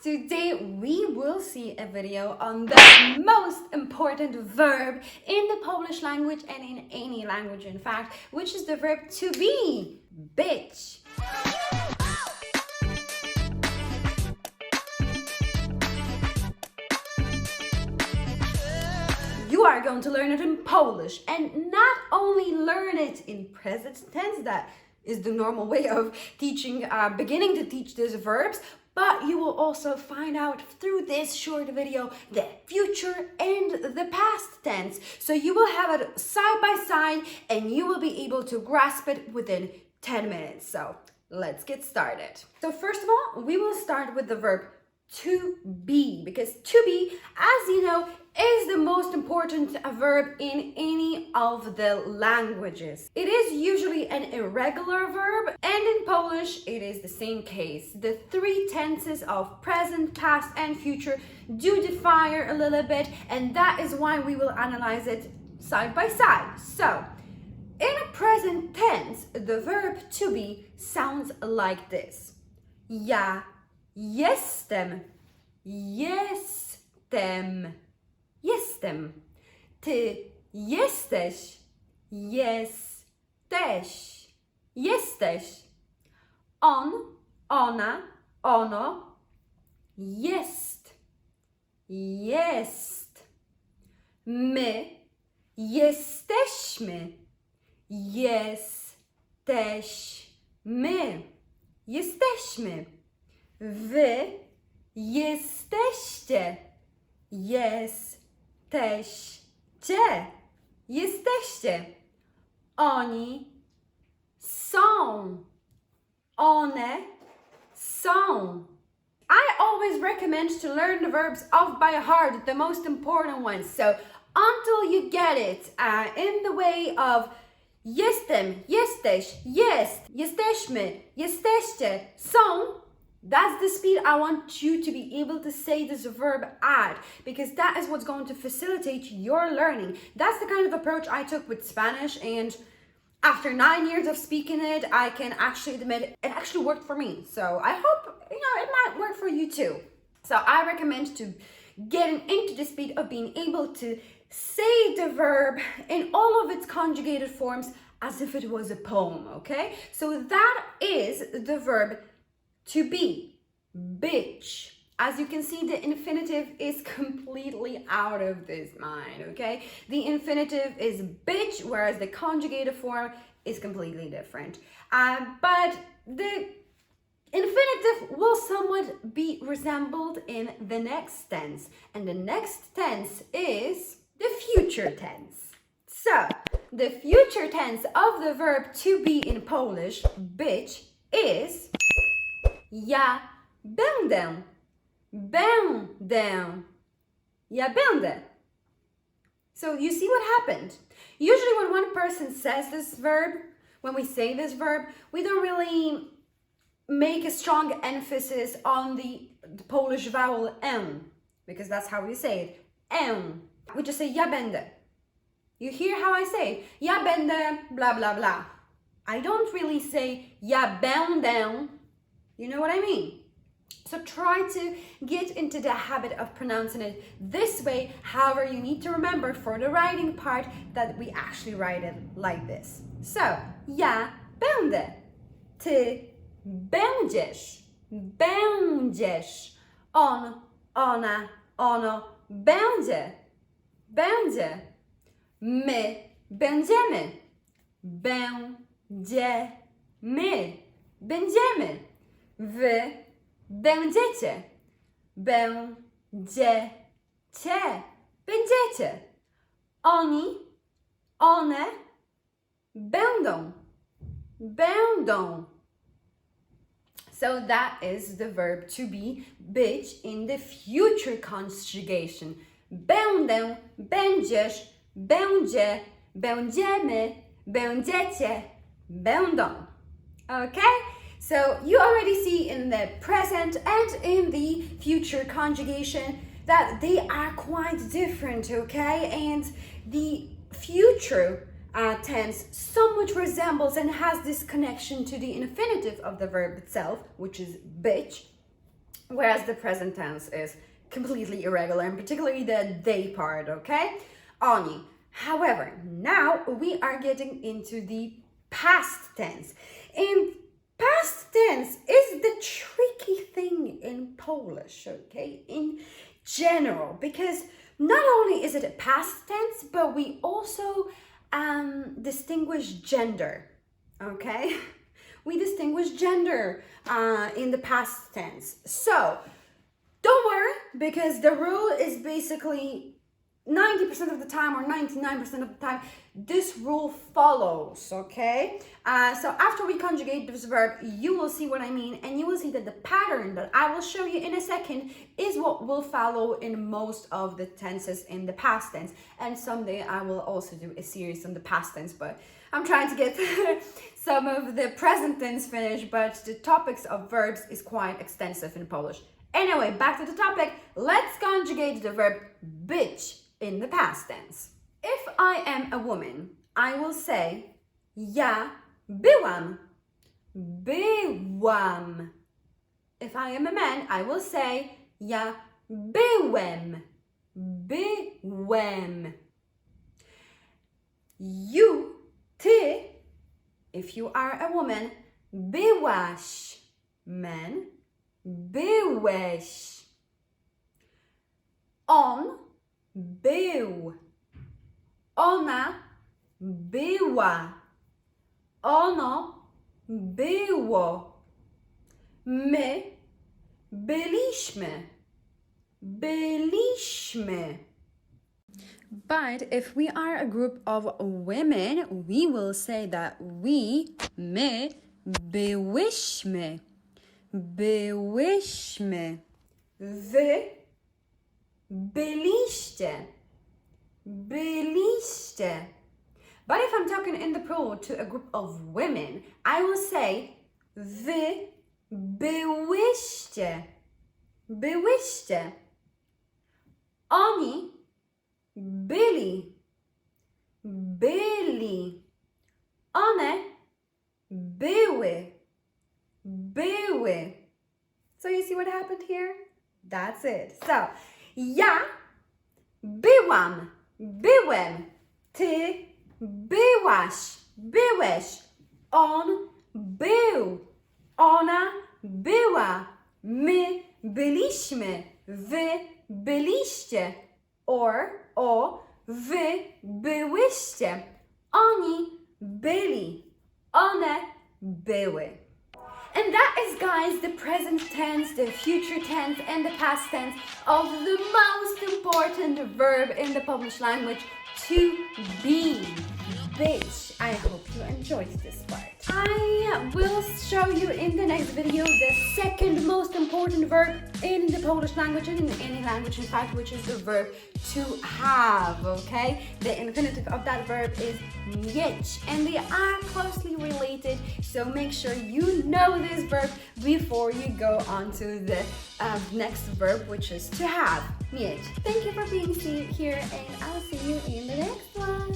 today we will see a video on the most important verb in the Polish language and in any language, in fact, which is the verb to be, być. You are going to learn it in Polish, and not only learn it in present tense, that is the normal way of teaching, beginning to teach these verbs, but you will also find out through this short video the future and the past tense. So you will have it side by side and you will be able to grasp it within 10 minutes. So let's get started. So first of all, we will start with the verb to be, because to be, as you know, is the most important verb in any of the languages. It is usually an irregular verb, and in Polish it is the same case. The three tenses of present, past, and future do differ a little bit, and that is why we will analyze it side by side. So, in a present tense, the verb to be sounds like this. Ja jestem, jestem. Jestem. Ty jesteś, jesteś, jesteś. On, ona, ono, jest, jest. My jesteśmy, jesteśmy, jesteśmy. Wy jesteście, jesteście, jesteście. Oni są, one są. I always recommend to learn the verbs off by heart, the most important ones. So until you get it in the way of jestem, jesteś, jest, jesteśmy, jesteście, są, that's the speed I want you to be able to say this verb at, because that is what's going to facilitate your learning. That's the kind of approach I took with Spanish, and after 9 years of speaking it, I can actually admit it actually worked for me. So I hope, it might work for you too. So I recommend to getting into the speed of being able to say the verb in all of its conjugated forms as if it was a poem, okay? So that is the verb to be, być. As you can see, the infinitive is completely out of this mind, okay? The infinitive is być, whereas the conjugated form is completely different. But the infinitive will somewhat be resembled in the next tense. And the next tense is the future tense. So, the future tense of the verb to be in Polish, być, is ja będę, będę, ja będę. So you see what happened? Usually when one person says this verb, when we say this verb, we don't really make a strong emphasis on the Polish vowel M, because that's how we say it, M. We just say ja będę. You hear how I say it? Ja będę, blah, blah, blah. I don't really say ja będę. You know what I mean? So try to get into the habit of pronouncing it this way. However, you need to remember for the writing part that we actually write it like this. So, ja będę. Ty będziesz. Będziesz. On, ona, ono będzie. Będzie. My będziemy. Będziemy. Będziemy. Wy będziecie. Będziecie. Będziecie. Oni, one będą. Będą. So that is the verb to be, być, in the future conjugation. Będę, będziesz, będzie, będziemy, będziecie, będą. Okay? So you already see in the present and in the future conjugation that they are quite different, okay? And the future tense somewhat resembles and has this connection to the infinitive of the verb itself, which is być, whereas the present tense is completely irregular, and particularly the they part, okay? Oni. However, now we are getting into the past tense. And past tense is the tricky thing in Polish, okay, in general, because not only is it a past tense, but we also distinguish gender, okay? We distinguish gender in the past tense. So don't worry, because the rule is basically 90% of the time or 99% of the time, this rule follows, okay? So after we conjugate this verb, you will see what I mean, and you will see that the pattern that I will show you in a second is what will follow in most of the tenses in the past tense. And someday I will also do a series on the past tense, but I'm trying to get some of the present tense finished, but the topics of verbs is quite extensive in Polish. Anyway, back to the topic. Let's conjugate the verb być in the past tense. If I am a woman, I will say ja byłam. Byłam. If I am a man, I will say ja byłem. Byłem. You, ty, if you are a woman, byłaś. Man, byłeś. On był. Ona była. Ono było. My byliśmy. Byliśmy. But if we are a group of women, we will say that we, my, byłyśmy. Byłyśmy. Wy byliście. Byliście. But if I'm talking in the plural to a group of women, I will say wy byłyście. Byłyście. Oni byli. Byli. One były. Były. So you see what happened here? That's it. So, ja byłam, byłem, ty byłaś, byłeś, on był, ona była, my byliśmy, wy byliście, wy byłyście, oni byli, one były. And that is, guys, the present tense, the future tense, and the past tense of the most important verb in the Polish language, to be. Bitch. I hope you enjoyed this part. I will show you in the next video the second most important verb in the Polish language and in any language, in fact, which is the verb to have, okay? The infinitive of that verb is mieć, and they are closely related, so make sure you know this verb before you go on to the next verb, which is to have, mieć. Thank you for being here, and I'll see you in the next one.